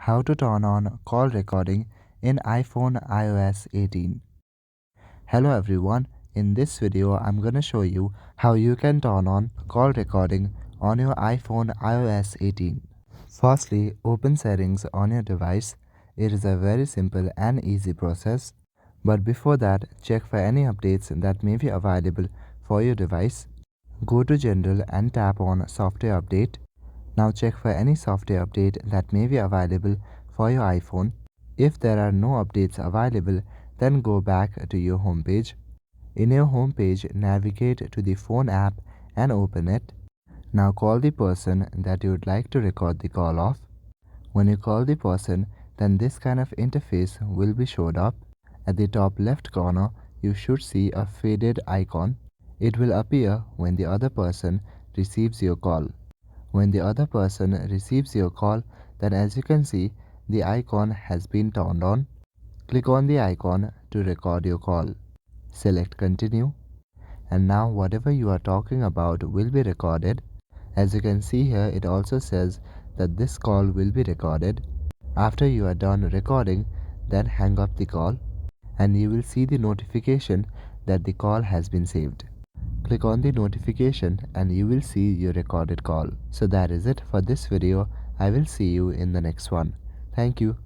How to turn on call recording in iPhone iOS 18. Hello everyone, in this video I'm gonna show you how you can turn on call recording on your iPhone iOS 18. Firstly, open settings on your device. It is a very simple and easy process. But before that, check for any updates that may be available for your device. Go to General and tap on Software Update. Now check for any software update that may be available for your iPhone. If there are no updates available, then go back to your home page. In your home page, navigate to the phone app and open it. Now call the person that you would like to record the call of. When you call the person, then this kind of interface will be showed up. At the top left corner, you should see a faded icon. It will appear when the other person receives your call. When the other person receives your call, then as you can see, the icon has been turned on. Click on the icon to record your call. Select Continue. And now whatever you are talking about will be recorded. As you can see here, it also says that this call will be recorded. After you are done recording, then hang up the call and you will see the notification that the call has been saved. Click on the notification and you will see your recorded call. So that is it for this video. I will see you in the next one. Thank you.